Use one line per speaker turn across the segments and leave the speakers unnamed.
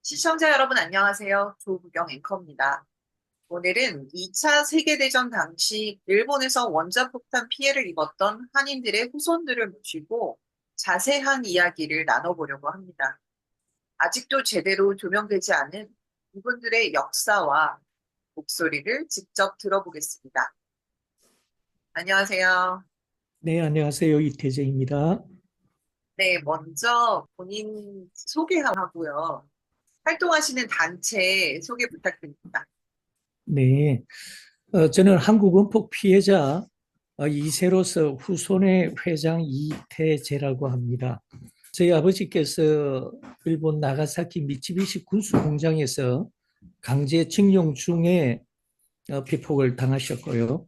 시청자 여러분 안녕하세요. 조국영 앵커입니다. 오늘은 2차 세계대전 당시 일본에서 원자폭탄 피해를 입었던 한인들의 후손들을 모시고 자세한 이야기를 나눠보려고 합니다. 아직도 제대로 조명되지 않은 이분들의 역사와 목소리를 직접 들어보겠습니다. 안녕하세요.
네, 안녕하세요. 이태재입니다.
네, 먼저 본인 소개하고요. 활동하시는 단체 소개 부탁드립니다.
네, 저는 한국 원폭 피해자 2세로서 후손의 회장 이태재라고 합니다. 저희 아버지께서 일본 나가사키 미쓰비시 군수 공장에서 강제징용 중에 피폭을 당하셨고요.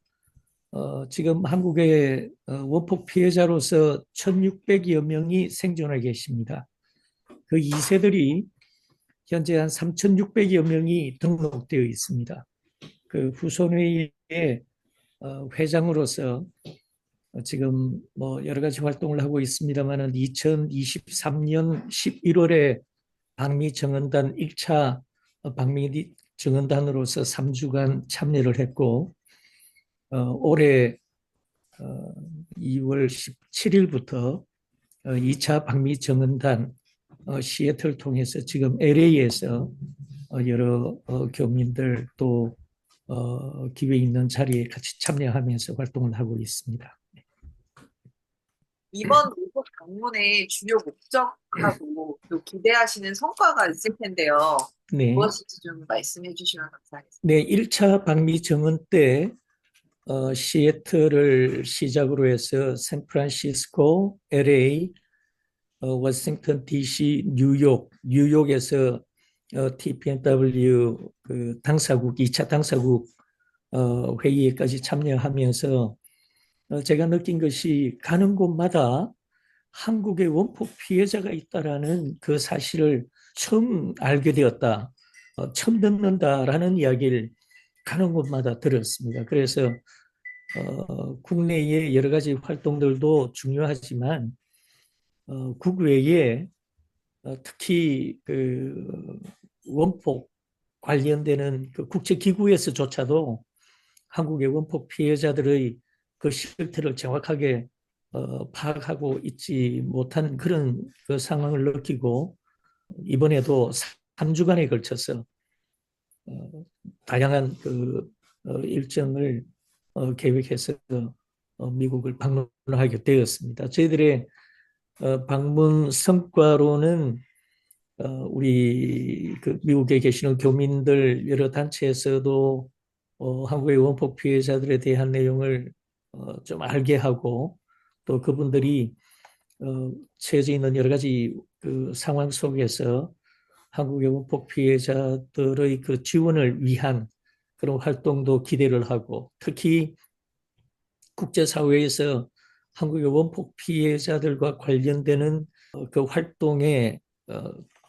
지금 한국의 원폭 피해자로서 1,600여 명이 생존해 계십니다. 그 2세들이 현재 한 3,600여 명이 등록되어 있습니다. 그 후손회의의 회장으로서 지금 뭐 여러 가지 활동을 하고 있습니다만은 2023년 11월에 방미 정언단 1차 방미 정언단으로서 3주간 참여를 했고 올해 2월 17일부터 2차 방미 정언단 시애틀 통해서 지금 LA에서 여러 교민들 또 기회 있는 자리에 같이 참여하면서 활동을 하고 있습니다.
이번 미국 방문의 주요 목적하고 또 기대하시는 성과가 있을 텐데요.
네,
무엇인지 좀 말씀해 주시면 감사하겠습니다.
네, 1차 방미 정원 때 시애틀을 시작으로 해서 샌프란시스코, LA, 워싱턴 DC, 뉴욕에서 TPNW 그 당사국 2차 당사국 회의에까지 참여하면서 제가 느낀 것이 가는 곳마다 한국의 원폭 피해자가 있다라는 그 사실을 처음 알게 되었다. 처음 듣는다라는 이야기를 가는 곳마다 들었습니다. 그래서 국내의 여러 가지 활동들도 중요하지만 국외에 특히 그 원폭 관련되는 그 국제기구에서조차도 한국의 원폭 피해자들의 그 실태를 정확하게 파악하고 있지 못한 그런 그 상황을 느끼고 이번에도 3주간에 걸쳐서 어, 다양한 그 일정을 계획해서 미국을 방문하게 되었습니다. 저희들의 방문 성과로는 우리 그 미국에 계시는 교민들 여러 단체에서도 한국의 원폭 피해자들에 대한 내용을 좀 알게 하고 또 그분들이 처해져 있는 여러 가지 그 상황 속에서 한국의 원폭 피해자들의 그 지원을 위한 그런 활동도 기대를 하고 특히 국제사회에서 한국의 원폭 피해자들과 관련되는 그 활동에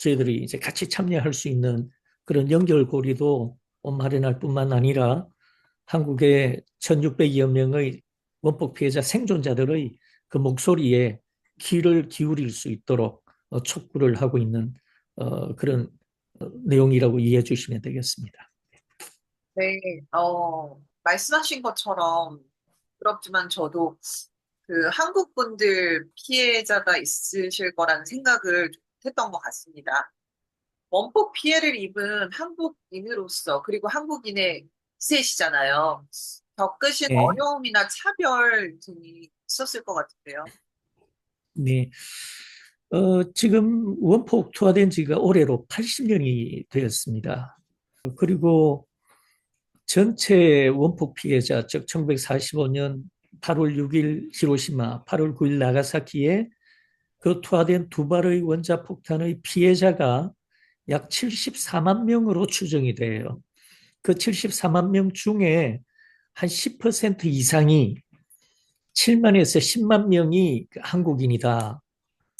저희들이 이제 같이 참여할 수 있는 그런 연결고리도 마련할 뿐만 아니라 한국의 1,600여 명의 원폭 피해자 생존자들의 그 목소리에 귀를 기울일 수 있도록 촉구를 하고 있는 그런 내용이라고 이해해 주시면 되겠습니다.
네, 말씀하신 것처럼 부럽지만 저도 그 한국 분들 피해자가 있으실 거라는 생각을 했던 것 같습니다. 원폭 피해를 입은 한국인으로서 그리고 한국인의 세시잖아요. 겪으신
네,
어려움이나 차별 등이 있었을 것 같은데요.
네. 지금 원폭 투하된 지가 올해로 80년이 되었습니다. 그리고 전체 원폭 피해자, 즉 1945년 8월 6일 히로시마, 8월 9일 나가사키에 그 투하된 두 발의 원자폭탄의 피해자가 약 74만 명으로 추정이 돼요. 그 74만 명 중에 한 10% 이상이 7만에서 10만 명이 한국인이다.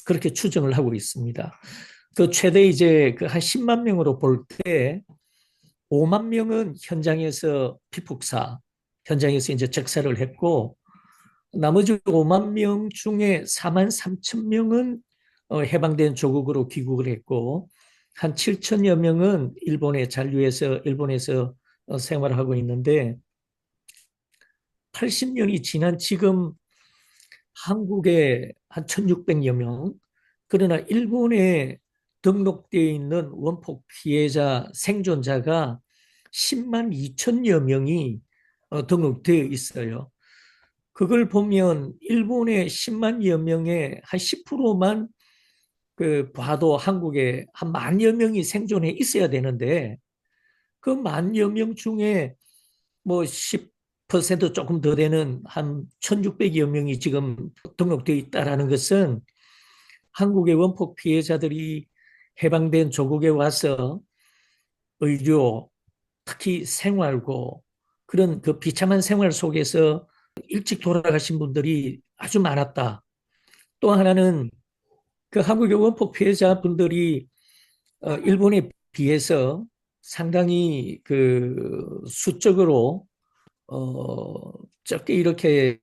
그렇게 추정을 하고 있습니다. 그 최대 이제 그 한 10만 명으로 볼 때 5만 명은 현장에서 피폭사, 현장에서 이제 적사를 했고 나머지 5만 명 중에 4만 3천 명은 해방된 조국으로 귀국을 했고 한 7천여 명은 일본에 잔류해서 일본에서 생활하고 있는데 80년이 지난 지금 한국에 한 1,600여 명, 그러나 일본에 등록되어 있는 원폭 피해자 생존자가 10만 2천여 명이 등록되어 있어요. 그걸 보면 일본의 10만여 명의 한 10%만 그 봐도 한국에 한 만여 명이 생존해 있어야 되는데 그 만여 명 중에 뭐 10% 조금 더 되는 한 1,600여 명이 지금 등록되어 있다라는 것은 한국의 원폭 피해자들이 해방된 조국에 와서 의료, 특히 생활고 그런 그 비참한 생활 속에서 일찍 돌아가신 분들이 아주 많았다. 또 하나는 그 한국의 원폭 피해자분들이 일본에 비해서 상당히 그 수적으로 어, 적게 이렇게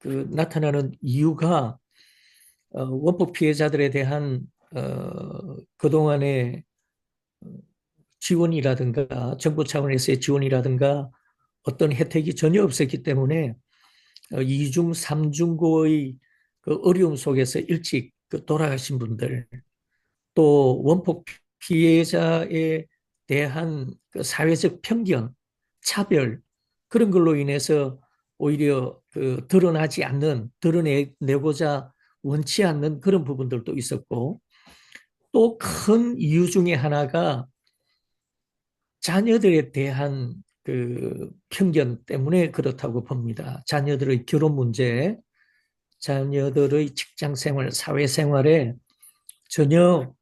그 나타나는 이유가 원폭 피해자들에 대한 그동안의 지원이라든가 정부 차원에서의 지원이라든가 어떤 혜택이 전혀 없었기 때문에 이중, 삼중고의 그 어려움 속에서 일찍 그 돌아가신 분들, 또 원폭 피해자에 대한 그 사회적 편견, 차별 그런 걸로 인해서 오히려 그 드러나지 않는, 드러내고자 원치 않는 그런 부분들도 있었고, 또 큰 이유 중에 하나가 자녀들에 대한 그 편견 때문에 그렇다고 봅니다. 자녀들의 결혼 문제, 자녀들의 직장 생활, 사회 생활에 전혀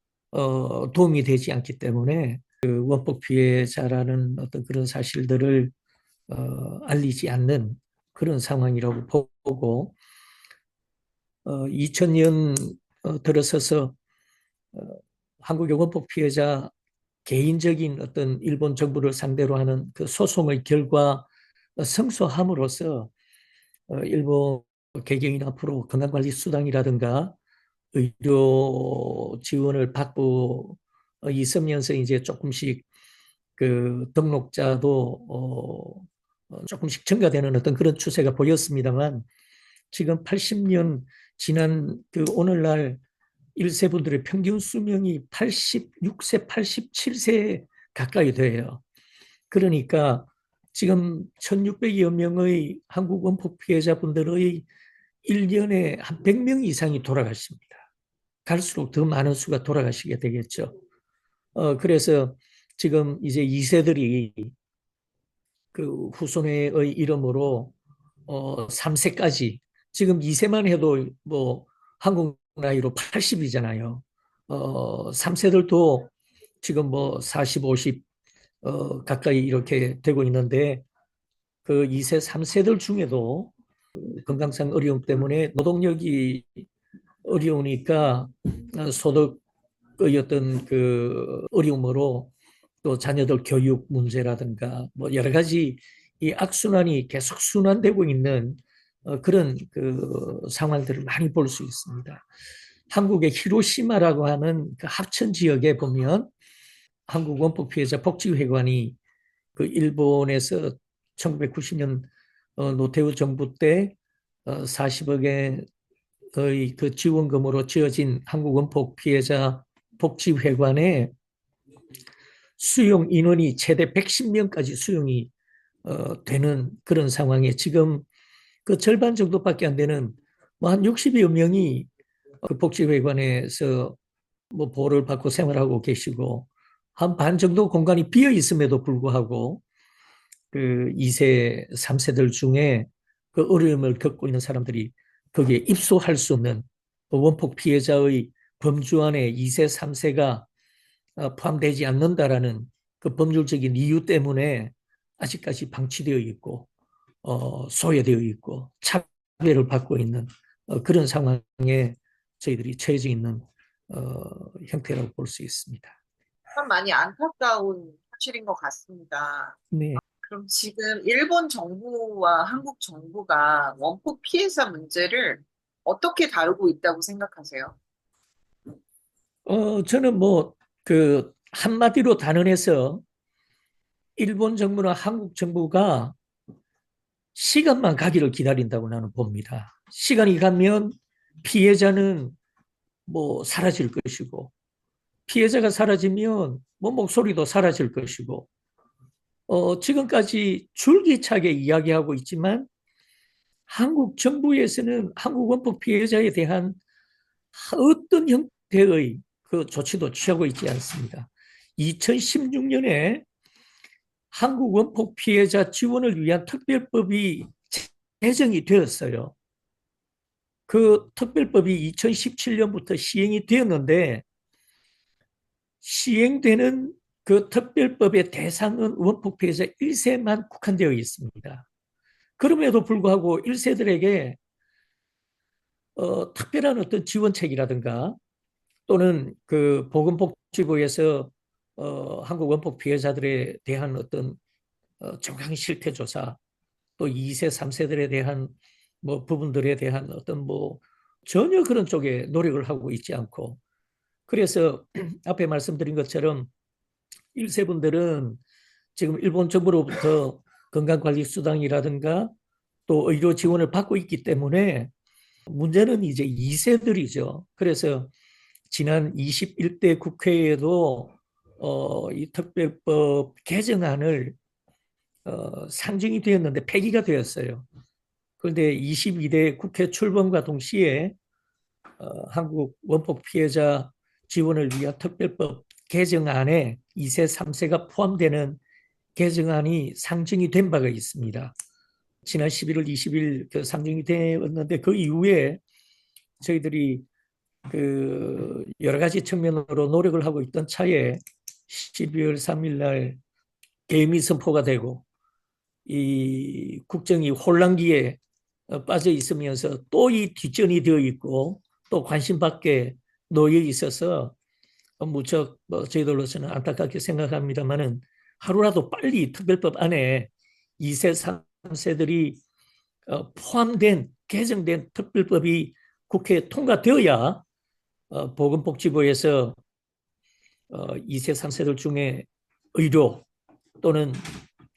도움이 되지 않기 때문에 그 원폭 피해자라는 어떤 그런 사실들을 알리지 않는 그런 상황이라고 보고 2000년 들어서서 어, 한국의 원폭 피해자 개인적인 어떤 일본 정부를 상대로 하는 그 소송의 결과 성소함으로써 일본 개개인 앞으로 건강관리 수당이라든가 의료 지원을 받고 있으면서 이제 조금씩 그 등록자도 조금씩 증가되는 어떤 그런 추세가 보였습니다만 지금 80년 지난 그 오늘날 1세분들의 평균 수명이 86세, 87세 가까이 돼요. 그러니까 지금 1,600여 명의 한국 원폭 피해자분들의 1년에 한 100명 이상이 돌아가십니다. 갈수록 더 많은 수가 돌아가시게 되겠죠. 그래서 지금 이제 2세들이 그 후손회의 이름으로 3세까지 지금 2세만 해도 뭐 한국 나이로 80이잖아요. 3세들도 지금 뭐 40, 50 가까이 이렇게 되고 있는데 그 2세, 3세들 중에도 건강상 어려움 때문에 노동력이 어려우니까 소득의 어떤 그 어려움으로 또 자녀들 교육 문제라든가 뭐 여러 가지 이 악순환이 계속 순환되고 있는 그런 그 상황들을 많이 볼 수 있습니다. 한국의 히로시마라고 하는 그 합천 지역에 보면 한국 원폭 피해자 복지회관이 그 일본에서 1990년 노태우 정부 때 40억의 그 지원금으로 지어진 한국 원폭 피해자 복지회관에 수용 인원이 최대 110명까지 수용이 되는 그런 상황에 지금 그 절반 정도밖에 안 되는 뭐 한 60여 명이 그 복지회관에서 뭐 보호를 받고 생활하고 계시고 한 반 정도 공간이 비어 있음에도 불구하고 그 2세, 3세들 중에 그 어려움을 겪고 있는 사람들이 거기에 입소할 수 없는 그 원폭 피해자의 범주 안에 2세, 3세가 포함되지 않는다라는 그 법률적인 이유 때문에 아직까지 방치되어 있고 소외되어 있고 차별을 받고 있는 그런 상황에 저희들이 처해져 있는 형태라고 볼 수 있습니다.
참 많이 안타까운 사실인 것 같습니다.
네.
그럼 지금 일본 정부와 한국 정부가 원폭 피해자 문제를 어떻게 다루고 있다고 생각하세요?
저는 뭐 그 한마디로 단언해서 일본 정부나 한국 정부가 시간만 가기를 기다린다고 나는 봅니다. 시간이 가면 피해자는 뭐 사라질 것이고, 피해자가 사라지면 뭐 목소리도 사라질 것이고, 지금까지 줄기차게 이야기하고 있지만 한국 정부에서는 한국 원폭 피해자에 대한 어떤 형태의 그 조치도 취하고 있지 않습니다. 2016년에 한국 원폭 피해자 지원을 위한 특별법이 제정이 되었어요. 그 특별법이 2017년부터 시행이 되었는데 시행되는 그 특별법의 대상은 원폭 피해자 1세만 국한되어 있습니다. 그럼에도 불구하고 1세들에게 특별한 어떤 지원책이라든가 또는 그 보건복지부에서 한국 원폭 피해자들에 대한 어떤 정강 실태 조사 또 2세, 3세들에 대한 뭐 부분들에 대한 어떤 뭐 전혀 그런 쪽에 노력을 하고 있지 않고 그래서 앞에 말씀드린 것처럼 1세 분들은 지금 일본 정부로부터 건강관리수당이라든가 또 의료 지원을 받고 있기 때문에 문제는 이제 2세들이죠. 그래서 지난 21대 국회에도 이 특별법 개정안을 상정이 되었는데 폐기가 되었어요. 그런데 22대 국회 출범과 동시에 한국 원폭 피해자 지원을 위한 특별법 개정안에 2세, 3세가 포함되는 개정안이 상정이 된 바가 있습니다. 지난 11월 20일 그 상정이 되었는데 그 이후에 저희들이 그 여러 가지 측면으로 노력을 하고 있던 차에 12월 3일 날 개미 선포가 되고 이 국정이 혼란기에 빠져 있으면서 또 이 뒷전이 되어 있고 또 관심 밖에 놓여 있어서 무척 뭐 저희들로서는 안타깝게 생각합니다만은 하루라도 빨리 특별법 안에 2세, 3세들이 포함된 개정된 특별법이 국회에 통과되어야 보건복지부에서 2세, 3세들 중에 의료 또는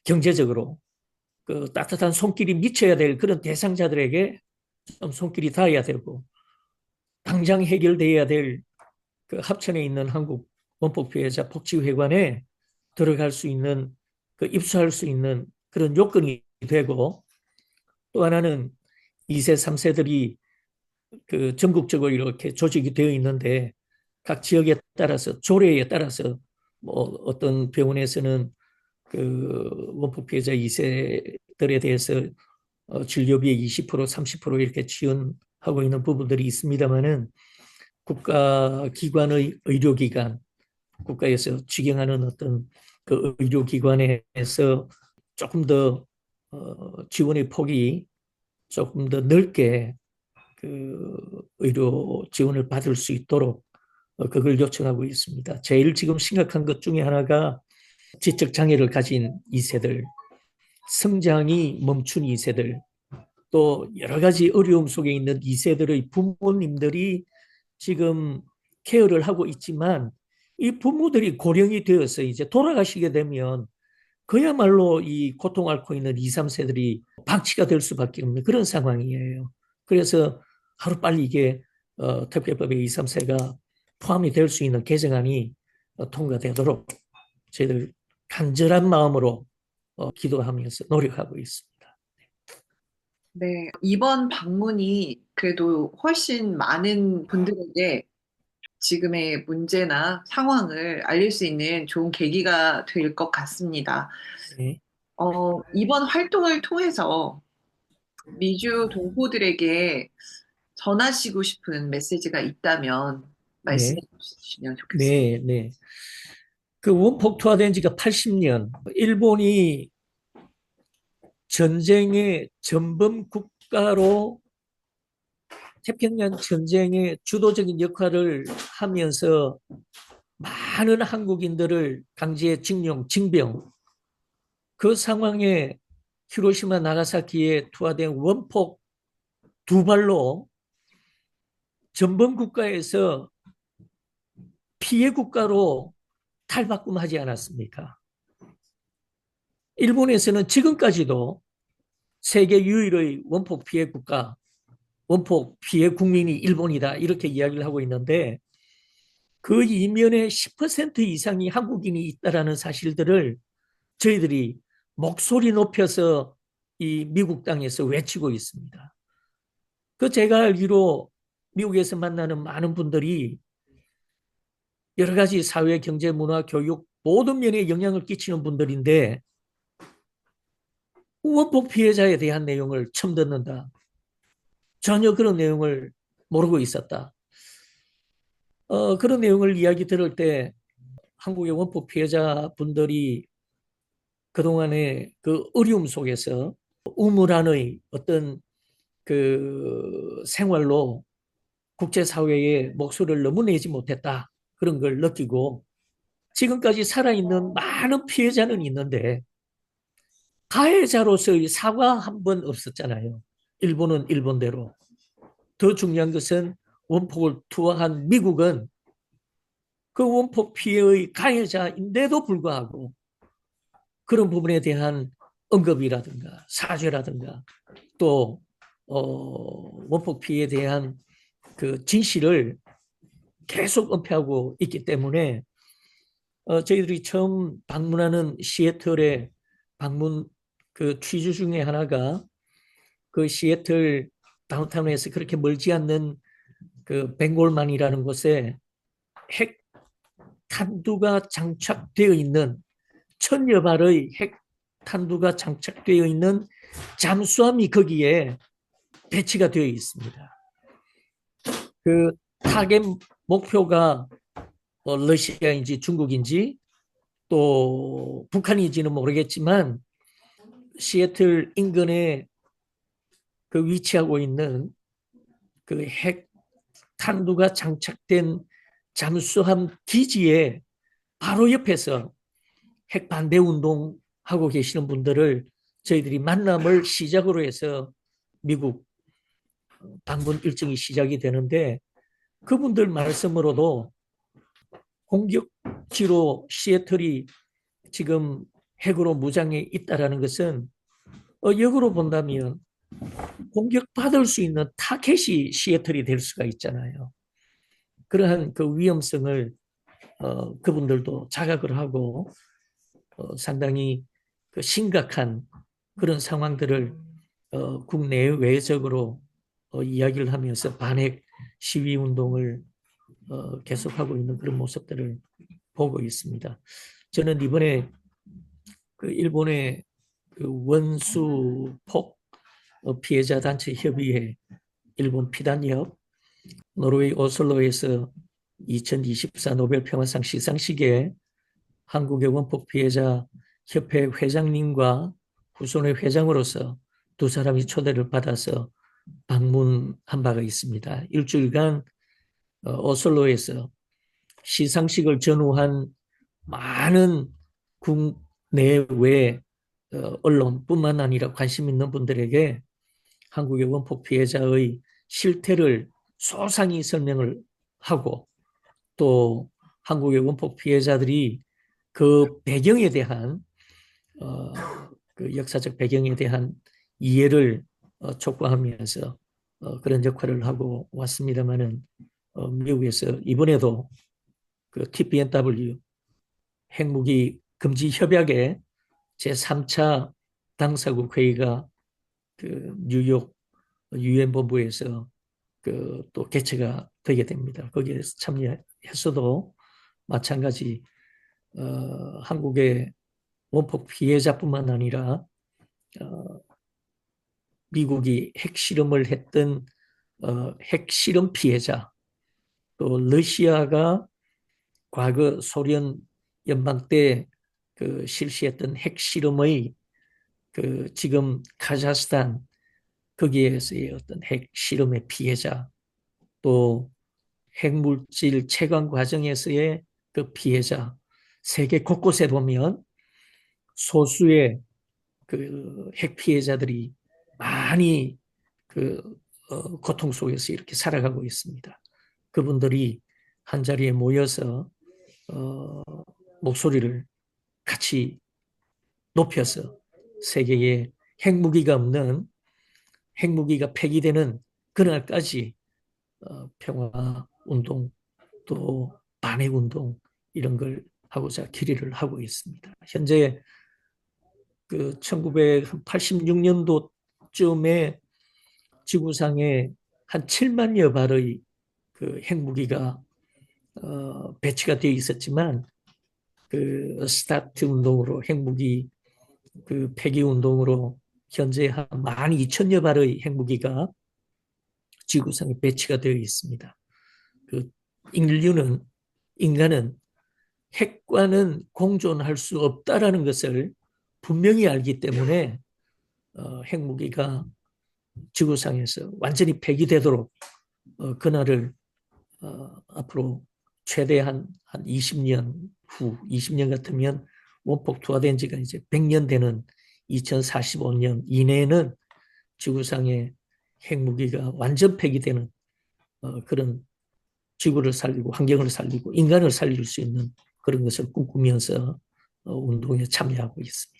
경제적으로 그 따뜻한 손길이 미쳐야 될 그런 대상자들에게 좀 손길이 닿아야 되고 당장 해결돼야 될 그 합천에 있는 한국 원폭 피해자 복지회관에 들어갈 수 있는 그 입소할 수 있는 그런 요건이 되고 또 하나는 2세, 3세들이 그 전국적으로 이렇게 조직이 되어 있는데 각 지역에 따라서 조례에 따라서 뭐 어떤 병원에서는 그 원폭 피해자 2세들에 대해서 진료비의 20%, 30% 이렇게 지원하고 있는 부분들이 있습니다만은 국가기관의 의료기관, 국가에서 직영하는 어떤 그 의료기관에서 조금 더 지원의 폭이 조금 더 넓게 그 의료 지원을 받을 수 있도록 그걸 요청하고 있습니다. 제일 지금 심각한 것 중에 하나가 지적 장애를 가진 2세들, 성장이 멈춘 2세들, 또 여러 가지 어려움 속에 있는 2세들의 부모님들이 지금 케어를 하고 있지만 이 부모들이 고령이 되어서 이제 돌아가시게 되면 그야말로 이 고통 앓고 있는 2, 3세들이 방치가 될 수밖에 없는 그런 상황이에요. 그래서 하루빨리 이게 특별법의 2, 3세가 포함이 될 수 있는 개정안이 통과되도록 저희들 간절한 마음으로 기도하면서 노력하고 있습니다.
네, 이번 방문이 그래도 훨씬 많은 분들에게 지금의 문제나 상황을 알릴 수 있는 좋은 계기가 될 것 같습니다.
네,
이번 활동을 통해서 미주 동포들에게 전하시고 싶은 메시지가 있다면 말씀해
네,
주시면 좋겠습니다.
네, 네. 그 원폭 투하된 지가 80년, 일본이 전쟁의 전범 국가로 태평양 전쟁의 주도적인 역할을 하면서 많은 한국인들을 강제 징용, 징병, 그 상황에 히로시마 나가사키에 투하된 원폭 두 발로 전범 국가에서 피해 국가로 탈바꿈하지 않았습니까? 일본에서는 지금까지도 세계 유일의 원폭 피해 국가, 원폭 피해 국민이 일본이다 이렇게 이야기를 하고 있는데 그 이면에 10% 이상이 한국인이 있다라는 사실들을 저희들이 목소리 높여서 이 미국 땅에서 외치고 있습니다. 그 제가 알기로 미국에서 만나는 많은 분들이 여러 가지 사회, 경제, 문화, 교육 모든 면에 영향을 끼치는 분들인데 원폭 피해자에 대한 내용을 처음 듣는다. 전혀 그런 내용을 모르고 있었다. 그런 내용을 이야기 들을 때 한국의 원폭 피해자분들이 그동안의 그 어려움 속에서 우물안의 어떤 그 생활로 국제사회에 목소리를 너무 내지 못했다. 그런 걸 느끼고 지금까지 살아있는 많은 피해자는 있는데 가해자로서의 사과 한 번 없었잖아요. 일본은 일본대로. 더 중요한 것은 원폭을 투하한 미국은 그 원폭 피해의 가해자인데도 불구하고 그런 부분에 대한 언급이라든가 사죄라든가 또 원폭 피해에 대한 그 진실을 계속 은폐하고 있기 때문에 저희들이 처음 방문하는 시애틀의 방문 그 취지 중에 하나가 그 시애틀 다운타운에서 그렇게 멀지 않는 그 벵골만이라는 곳에 핵 탄두가 장착되어 있는 천여 발의 핵 탄두가 장착되어 있는 잠수함이 거기에 배치가 되어 있습니다. 그 타겟 목표가 러시아인지 중국인지 또 북한인지는 모르겠지만 시애틀 인근에 그 위치하고 있는 그 핵 탄두가 장착된 잠수함 기지에 바로 옆에서 핵 반대 운동하고 계시는 분들을 저희들이 만남을 시작으로 해서 미국 방문 일정이 시작이 되는데 그분들 말씀으로도 공격지로 시애틀이 지금 핵으로 무장해 있다라는 것은 역으로 본다면 공격받을 수 있는 타켓이 시애틀이 될 수가 있잖아요. 그러한 그 위험성을 그분들도 자각을 하고 상당히 그 심각한 그런 상황들을 국내 외적으로 이야기를 하면서 반핵 시위 운동을 계속하고 있는 그런 모습들을 보고 있습니다. 저는 이번에 그 일본의 그 원수폭 피해자 단체 협의회 일본 피단협 노르웨이 오슬로에서 2024 노벨 평화상 시상식에 한국의 원폭 피해자 협회 회장님과 후손의 회장으로서 두 사람이 초대를 받아서 방문한 바가 있습니다. 일주일간 오슬로에서 시상식을 전후한 많은 국내외 언론뿐만 아니라 관심 있는 분들에게 한국의 원폭 피해자의 실태를 소상히 설명을 하고 또 한국의 원폭 피해자들이 그 배경에 대한 어, 그 역사적 배경에 대한 이해를 촉구하면서 그런 역할을 하고 왔습니다만은 미국에서 이번에도 그 TPNW 핵무기 금지 협약의 제3차 당사국 회의가 그 뉴욕 유엔 본부에서 그 또 개최가 되게 됩니다. 거기에 참여했어도 마찬가지 한국의 원폭 피해자뿐만 아니라 어, 미국이 핵실험을 했던 핵실험 피해자 또 러시아가 과거 소련 연방 때 그 실시했던 핵실험의 그 지금 카자흐스탄 거기에서의 어떤 핵실험의 피해자 또 핵물질 채광 과정에서의 그 피해자 세계 곳곳에 보면 소수의 그 핵 피해자들이 많이 그 고통 속에서 이렇게 살아가고 있습니다. 그분들이 한 자리에 모여서 목소리를 같이 높여서 세계에 핵무기가 없는, 핵무기가 폐기되는 그날까지 평화 운동 또 반핵 운동 이런 걸 하고자 기리를 하고 있습니다. 현재 그 1986년도쯤에 지구상에 한 7만여 발의 그 핵무기가 배치가 되어 있었지만 그 스타트 운동으로 핵무기 그 폐기 운동으로 현재 한 12,000여 발의 핵무기가 지구상에 배치가 되어 있습니다. 그 인간은 핵과는 공존할 수 없다라는 것을 분명히 알기 때문에 핵무기가 지구상에서 완전히 폐기되도록 그날을 앞으로 최대한 한 20년 후, 20년 같으면 원폭 투하된 지가 이제 100년 되는 2045년 이내에는 지구상의 핵무기가 완전 폐기되는 그런 지구를 살리고 환경을 살리고 인간을 살릴 수 있는 그런 것을 꿈꾸면서 운동에 참여하고 있습니다.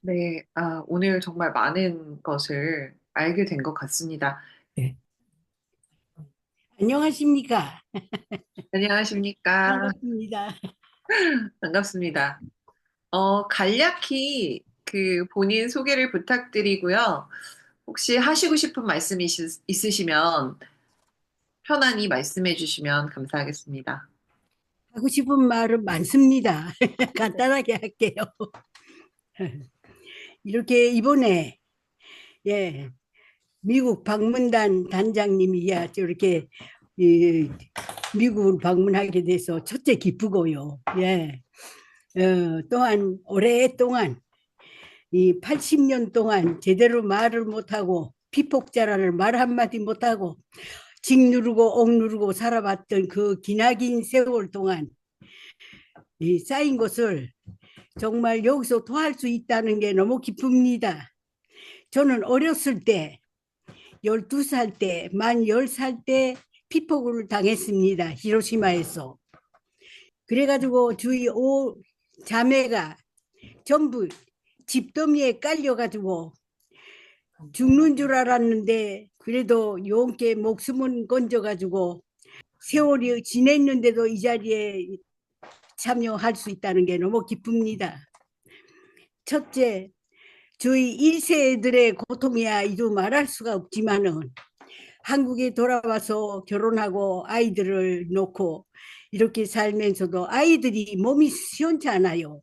네, 오늘 정말 많은 것을 알게 된 것 같습니다.
네.
안녕하십니까.
안녕하십니까?
반갑습니다.
반갑습니다. 간략히 그 본인 소개를 부탁드리고요. 혹시 하시고 싶은 말씀이 있으시면 편안히 말씀해 주시면 감사하겠습니다.
하고 싶은 말은 많습니다. 간단하게 할게요. 이렇게 이번에 예, 미국 방문단 단장님이야 저렇게 미국을 방문하게 돼서 첫째 기쁘고요. 예. 또한 오랫동안 이 80년 동안 제대로 말을 못하고 피폭자라를 말 한마디 못하고 직 누르고 옥 누르고 살아봤던 그 기나긴 세월 동안 이 쌓인 것을 정말 여기서 토할 수 있다는 게 너무 기쁩니다. 저는 어렸을 때 12살 때, 만 10살 때 피폭을 당했습니다. 히로시마에서. 그래가지고 주위 자매가 전부 집더미에 깔려가지고 죽는 줄 알았는데 그래도 용케 목숨은 건져가지고 세월이 지냈는데도 이 자리에 참여할 수 있다는 게 너무 기쁩니다. 첫째, 저희 1세들의 고통이야 이루 말할 수가 없지만은 한국에 돌아와서 결혼하고 아이들을 놓고 이렇게 살면서도 아이들이 몸이 시원치 않아요.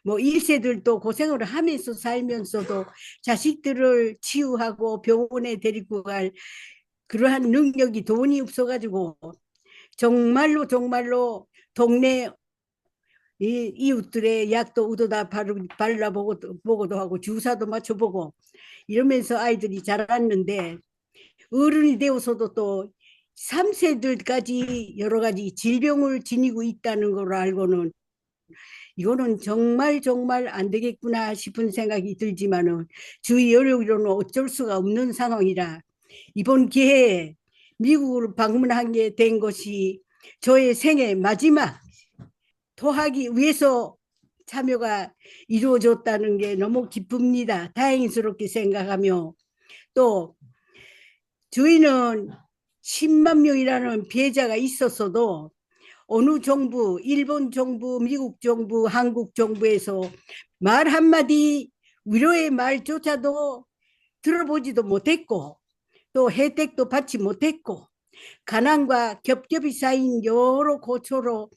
뭐 1세들도 고생을 하면서 살면서도 자식들을 치유하고 병원에 데리고 갈 그러한 능력이 돈이 없어가지고 정말로 동네 이웃들의 약도 의도다 발라보고도 하고 주사도 맞춰보고 이러면서 아이들이 자랐는데 어른이 되어서도 또 3세들까지 여러 가지 질병을 지니고 있다는 걸 알고는 이거는 정말 안 되겠구나 싶은 생각이 들지만은 주의 여력으로는 어쩔 수가 없는 상황이라 이번 기회에 미국을 방문하게 된 것이 저의 생애 마지막 토하기 위해서 참여가 이루어졌다는 게 너무 기쁩니다. 다행스럽게 생각하며 또 저희는 10만 명이라는 피해자가 있었어도 어느 정부, 일본 정부, 미국 정부, 한국 정부에서 말 한마디 위로의 말조차도 들어보지도 못했고 또 혜택도 받지 못했고 가난과 겹겹이 쌓인 여러 고초로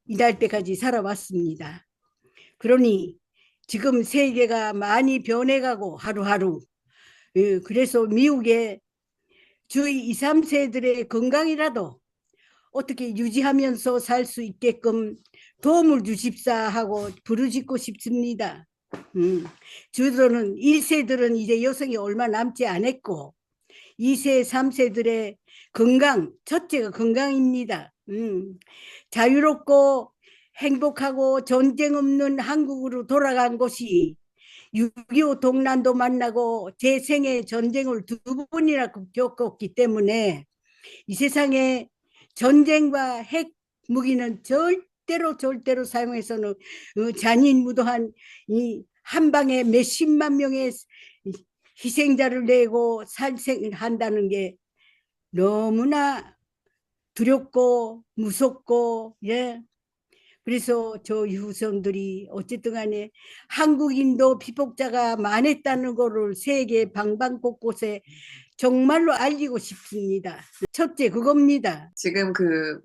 이날 때까지 살아왔습니다. 그러니 지금 세계가 많이 변해가고 하루하루 그래서 미국의 저희 2, 3세들의 건강이라도 어떻게 유지하면서 살 수 있게끔 도움을 주십사 하고 부르짖고 싶습니다. 저들은 1세들은 이제 여성이 얼마 남지 않았고 2세, 3세들의 건강, 첫째가 건강입니다. 자유롭고 행복하고 전쟁 없는 한국으로 돌아간 것이 6.25 동란도 만나고 제 생에 전쟁을 2번이나 겪었기 때문에 이 세상에 전쟁과 핵 무기는 절대로 사용해서는 잔인무도한 이 한 방에 몇십만 명의 희생자를 내고 살생한다는 게 너무나 두렵고 무섭고, 예. 그래서 저 후손들이 어쨌든 간에 한국인도 피폭자가 많았다는 거를 세계 방방곳곳에 정말로 알리고 싶습니다. 첫째 그겁니다.
지금 그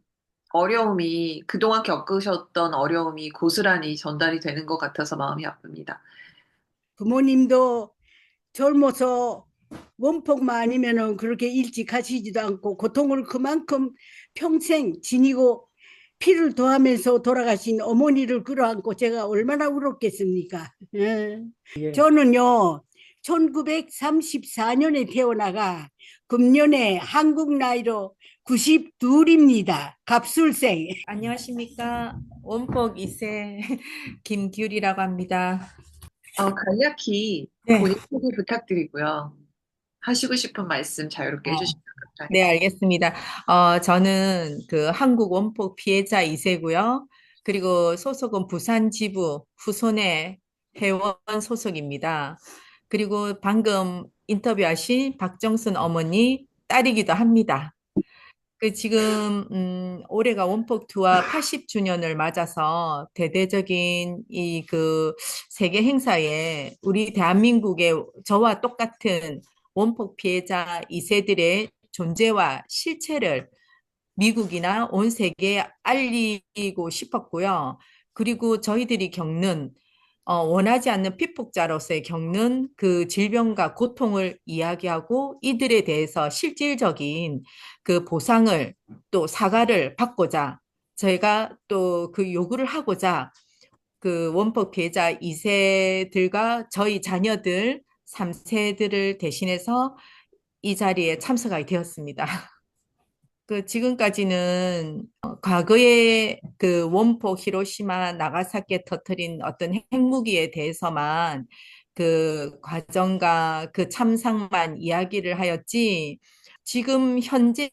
어려움이, 그동안 겪으셨던 어려움이 고스란히 전달이 되는 것 같아서 마음이 아픕니다.
부모님도 젊어서 원폭만 아니면은 그렇게 일찍 하시지도 않고 고통을 그만큼 평생 지니고 피를 토하면서 돌아가신 어머니를 끌어안고 제가 얼마나 울었겠습니까? 예.
예.
저는요 1934년에 태어나가 금년에 한국 나이로 92입니다. 갑술생.
안녕하십니까. 원폭 2세 김규리라고 합니다.
간략히
네.
본인 소개 부탁드리고요. 하시고 싶은 말씀 자유롭게 해주시면 감사하겠습니다.
네, 알겠습니다. 저는 그 한국 원폭 피해자 2세고요. 그리고 소속은 부산 지부 후손의 회원 소속입니다. 그리고 방금 인터뷰하신 박정순 어머니 딸이기도 합니다. 지금 올해가 원폭 투어 80주년을 맞아서 대대적인 이 그 세계 행사에 우리 대한민국의 저와 똑같은 원폭 피해자 2세들의 존재와 실체를 미국이나 온 세계에 알리고 싶었고요. 그리고 저희들이 겪는 원하지 않는 피폭자로서의 겪는 그 질병과 고통을 이야기하고 이들에 대해서 실질적인 그 보상을 또 사과를 받고자 저희가 또 그 요구를 하고자 그 원폭 피해자 2세들과 저희 자녀들 3세들을 대신해서 이 자리에 참석하게 되었습니다. 지금까지는 과거에 그 원폭 히로시마 나가사키에 터뜨린 어떤 핵무기에 대해서만 그 과정과 그 참상만 이야기를 하였지 지금 현재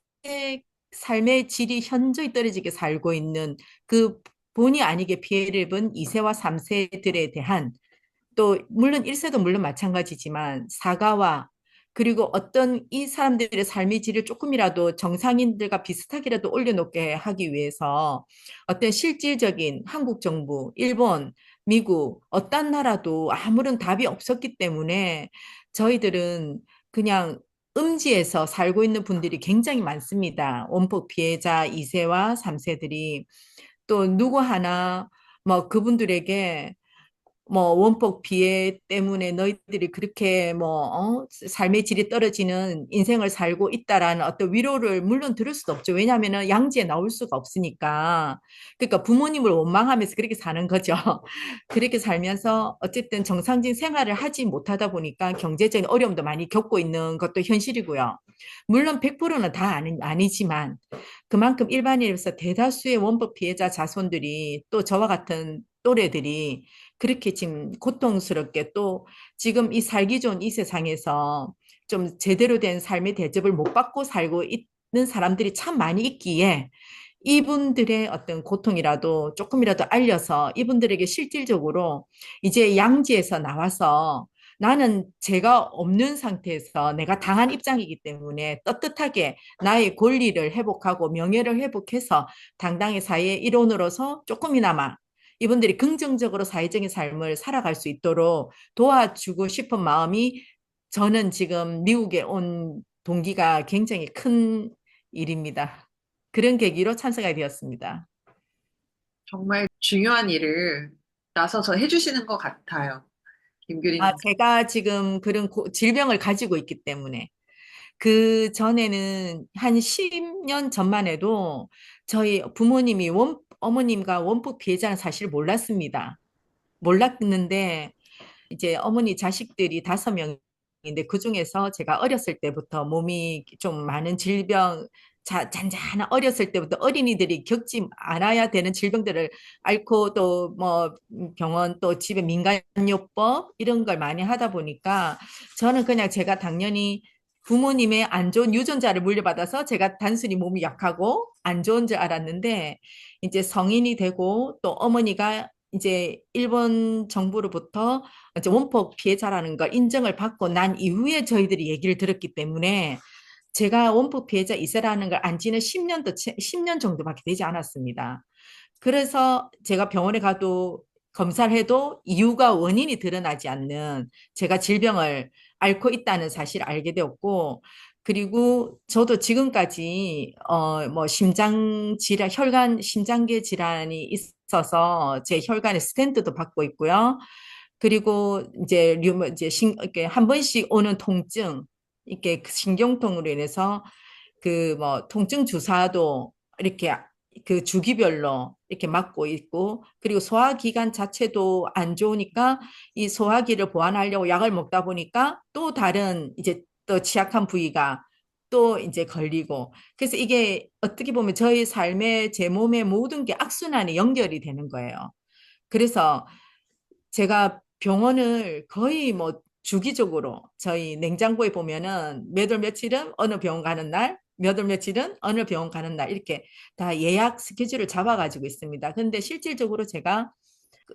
삶의 질이 현저히 떨어지게 살고 있는 그 본의 아니게 피해를 입은 2세와 3세들에 대한 또 물론 1세도 물론 마찬가지지만 사과와 그리고 어떤 이 사람들의 삶의 질을 조금이라도 정상인들과 비슷하게라도 올려놓게 하기 위해서 어떤 실질적인 한국 정부, 일본, 미국, 어떤 나라도 아무런 답이 없었기 때문에 저희들은 그냥 음지에서 살고 있는 분들이 굉장히 많습니다. 원폭 피해자 2세와 3세들이 또 누구 하나 뭐 그분들에게 뭐 원폭 피해 때문에 너희들이 그렇게 삶의 질이 떨어지는 인생을 살고 있다라는 어떤 위로를 물론 들을 수도 없죠. 왜냐하면은 양지에 나올 수가 없으니까. 그러니까 부모님을 원망하면서 그렇게 사는 거죠. 그렇게 살면서 어쨌든 정상적인 생활을 하지 못하다 보니까 경제적인 어려움도 많이 겪고 있는 것도 현실이고요. 물론 100%는 다 아니지만 그만큼 일반인으로서 대다수의 원폭 피해자 자손들이 또 저와 같은 또래들이 그렇게 지금 고통스럽게 또 지금 이 살기 좋은 이 세상에서 좀 제대로 된 삶의 대접을 못 받고 살고 있는 사람들이 참 많이 있기에 이분들의 어떤 고통이라도 조금이라도 알려서 이분들에게 실질적으로 이제 양지에서 나와서 나는 죄가 없는 상태에서 내가 당한 입장이기 때문에 떳떳하게 나의 권리를 회복하고 명예를 회복해서 당당히 사회의 일원으로서 조금이나마 이분들이 긍정적으로 사회적인 삶을 살아갈 수 있도록 도와주고 싶은 마음이 저는 지금 미국에 온 동기가 굉장히 큰 일입니다. 그런 계기로 참석하게 되었습니다.
정말 중요한 일을 나서서 해주시는 것 같아요. 김규리님.
제가 지금 그런 질병을 가지고 있기 때문에 그 전에는 한 10년 전만 해도 저희 부모님이 어머님과 원폭 피해자는 사실 몰랐습니다. 몰랐는데 이제 어머니 자식들이 5명인데 그중에서 제가 어렸을 때부터 몸이 좀 많은 질병 잔잔한 어렸을 때부터 어린이들이 겪지 않아야 되는 질병들을 앓고 또 뭐 병원 또 집에 민간요법 이런 걸 많이 하다 보니까 저는 그냥 제가 당연히 부모님의 안 좋은 유전자를 물려받아서 제가 단순히 몸이 약하고 안 좋은 줄 알았는데 이제 성인이 되고 또 어머니가 이제 일본 정부로부터 이제 원폭 피해자라는 걸 인정을 받고 난 이후에 저희들이 얘기를 들었기 때문에 제가 원폭 피해자 이세라는 걸 안 지는 10년 정도밖에 되지 않았습니다. 그래서 제가 병원에 가도 검사를 해도 이유가 원인이 드러나지 않는 제가 질병을 앓고 있다는 사실을 알게 되었고, 그리고 저도 지금까지 뭐 심장 질환, 혈관 심장계 질환이 있어서 제 혈관에 스텐트도 받고 있고요. 그리고 이제 이제 이렇게 한 번씩 오는 통증, 이렇게 신경통으로 인해서 그 뭐 통증 주사도 이렇게 그 주기별로 이렇게 맞고 있고, 그리고 소화기관 자체도 안 좋으니까 이 소화기를 보완하려고 약을 먹다 보니까 또 다른 이제 또 취약한 부위가 또 이제 걸리고, 그래서 이게 어떻게 보면 저희 삶의 제 몸의 모든 게 악순환이 연결이 되는 거예요. 그래서 제가 병원을 거의 뭐 주기적으로 저희 냉장고에 보면은 몇 월 며칠은 어느 병원 가는 날, 몇 월 며칠은 어느 병원 가는 날 이렇게 다 예약 스케줄을 잡아가지고 있습니다. 근데 실질적으로 제가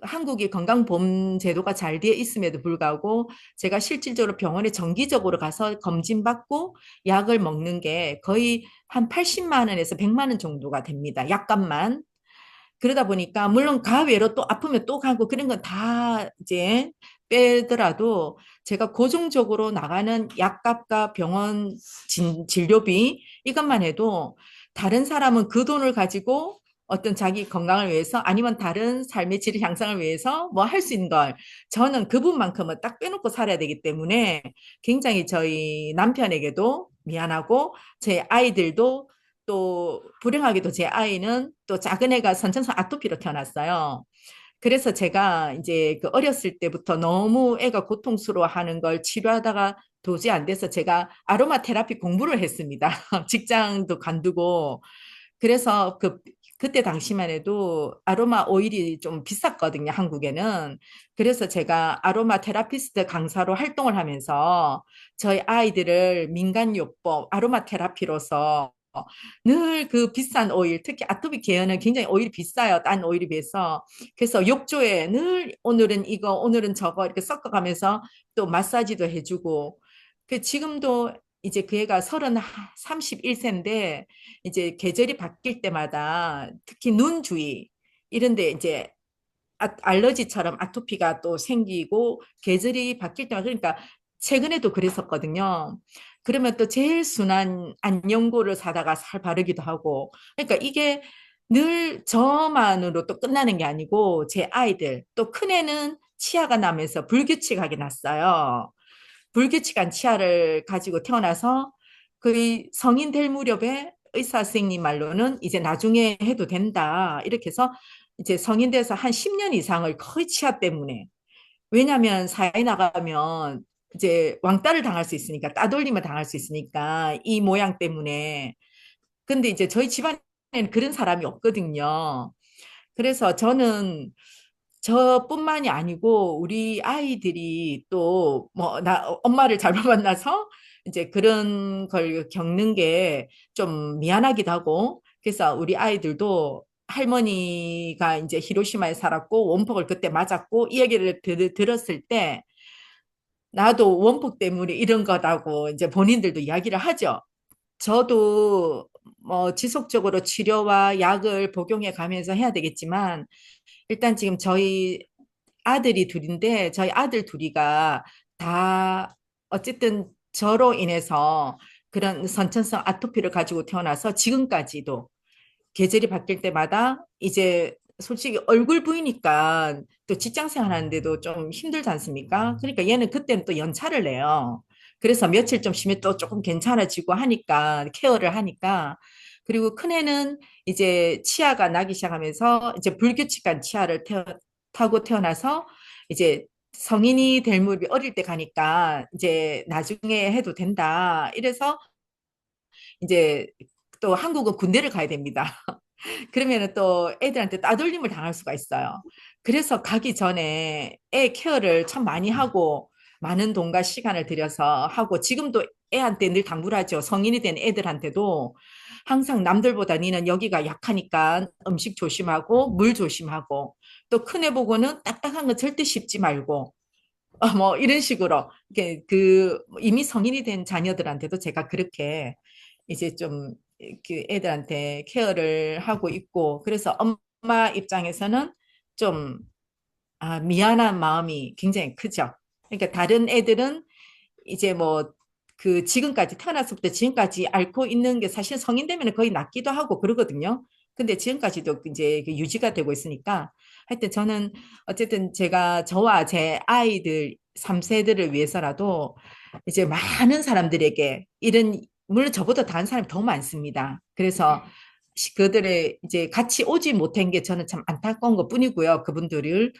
한국이 건강보험 제도가 잘 되어 있음에도 불구하고 제가 실질적으로 병원에 정기적으로 가서 검진받고 약을 먹는 게 거의 한 80만 원에서 100만 원 정도가 됩니다. 약값만. 그러다 보니까 물론 가외로 또 아프면 또 가고 그런 건 다 이제 빼더라도 제가 고정적으로 나가는 약값과 병원 진료비 이것만 해도 다른 사람은 그 돈을 가지고 어떤 자기 건강을 위해서 아니면 다른 삶의 질 향상을 위해서 뭐 할 수 있는 걸 저는 그분만큼은 딱 빼놓고 살아야 되기 때문에 굉장히 저희 남편에게도 미안하고 제 아이들도 또 불행하게도 제 아이는 또 작은 애가 선천성 아토피로 태어났어요. 그래서 제가 이제 그 어렸을 때부터 너무 애가 고통스러워하는 걸 치료하다가 도저히 안 돼서 제가 아로마 테라피 공부를 했습니다. 직장도 관두고. 그래서 그때 당시만 해도 아로마 오일이 좀 비쌌거든요, 한국에는. 그래서 제가 아로마 테라피스트 강사로 활동을 하면서 저희 아이들을 민간요법, 아로마 테라피로서 늘 그 비싼 오일, 특히 아토피 계열은 굉장히 오일이 비싸요. 딴 오일에 비해서. 그래서 욕조에 늘 오늘은 이거, 오늘은 저거 이렇게 섞어가면서 또 마사지도 해주고. 그 지금도 이제 그 애가 31세인데 이제 계절이 바뀔 때마다 특히 눈 주위 이런데 이제 알러지처럼 아토피가 또 생기고 계절이 바뀔 때마다 그러니까 최근에도 그랬었거든요. 그러면 또 제일 순한 안연고를 사다가 살 바르기도 하고 그러니까 이게 늘 저만으로 또 끝나는 게 아니고 제 아이들 또 큰애는 치아가 나면서 불규칙하게 났어요. 불규칙한 치아를 가지고 태어나서 거의 성인 될 무렵에 의사 선생님 말로는 이제 나중에 해도 된다. 이렇게 해서 이제 성인 돼서 한 10년 이상을 거의 치아 때문에. 왜냐하면 사회 나가면 이제 왕따를 당할 수 있으니까, 따돌림을 당할 수 있으니까, 이 모양 때문에. 근데 이제 저희 집안에는 그런 사람이 없거든요. 그래서 저는 저뿐만이 아니고 우리 아이들이 또 뭐 나 엄마를 잘못 만나서 이제 그런 걸 겪는 게 좀 미안하기도 하고 그래서 우리 아이들도 할머니가 이제 히로시마에 살았고 원폭을 그때 맞았고 이 얘기를 들었을 때 나도 원폭 때문에 이런 거라고 이제 본인들도 이야기를 하죠. 저도 뭐 지속적으로 치료와 약을 복용해 가면서 해야 되겠지만 일단 지금 저희 아들이 둘인데 저희 아들 둘이가 다 어쨌든 저로 인해서 그런 선천성 아토피를 가지고 태어나서 지금까지도 계절이 바뀔 때마다 이제 솔직히 얼굴 보이니까 또 직장 생활하는데도 좀 힘들지 않습니까? 그러니까 얘는 그때는 또 연차를 내요. 그래서 며칠 좀 쉬면 또 조금 괜찮아지고 하니까 케어를 하니까 그리고 큰애는 이제 치아가 나기 시작하면서 이제 불규칙한 치아를 타고 태어나서 이제 성인이 될 무렵이 어릴 때 가니까 이제 나중에 해도 된다. 이래서 이제 또 한국은 군대를 가야 됩니다. 그러면 또 애들한테 따돌림을 당할 수가 있어요. 그래서 가기 전에 애 케어를 참 많이 하고 많은 돈과 시간을 들여서 하고 지금도 애한테 늘 당부를 하죠. 성인이 된 애들한테도 항상 남들보다 니는 여기가 약하니까 음식 조심하고 물 조심하고 또 큰애 보고는 딱딱한 거 절대 씹지 말고 뭐 이런 식으로 이렇게 그 이미 성인이 된 자녀들한테도 제가 그렇게 이제 좀 그 애들한테 케어를 하고 있고 그래서 엄마 입장에서는 좀 미안한 마음이 굉장히 크죠. 그러니까 다른 애들은 이제 뭐 그 지금까지 태어났을부터 지금까지 앓고 있는 게 사실 성인 되면 거의 낫기도 하고 그러거든요. 근데 지금까지도 이제 그 유지가 되고 있으니까 하여튼 저는 어쨌든 제가 저와 제 아이들 3세들을 위해서라도 이제 많은 사람들에게 이런 물론 저보다 다른 사람이 더 많습니다. 그래서 그들의 이제 같이 오지 못한 게 저는 참 안타까운 것 뿐이고요. 그분들을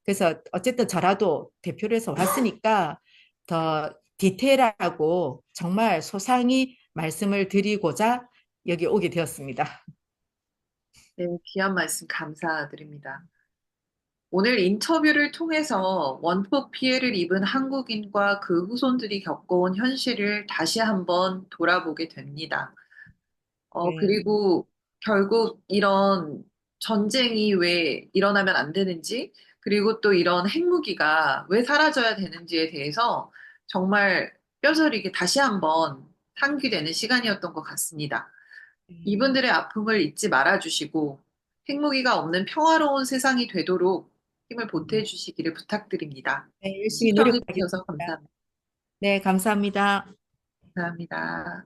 그래서 어쨌든 저라도 대표를 해서 왔으니까 더 디테일하고 정말 소상히 말씀을 드리고자 여기 오게 되었습니다.
네, 귀한 말씀 감사드립니다. 오늘 인터뷰를 통해서 원폭 피해를 입은 한국인과 그 후손들이 겪어온 현실을 다시 한번 돌아보게 됩니다.
네.
그리고 결국 이런 전쟁이 왜 일어나면 안 되는지, 그리고 또 이런 핵무기가 왜 사라져야 되는지에 대해서 정말 뼈저리게 다시 한번 상기되는 시간이었던 것 같습니다. 이분들의 아픔을 잊지 말아주시고, 핵무기가 없는 평화로운 세상이 되도록 힘을 보태주시기를 부탁드립니다.
네, 열심히
시청해주셔서
노력하겠습니다.
감사합니다.
네, 감사합니다.
감사합니다.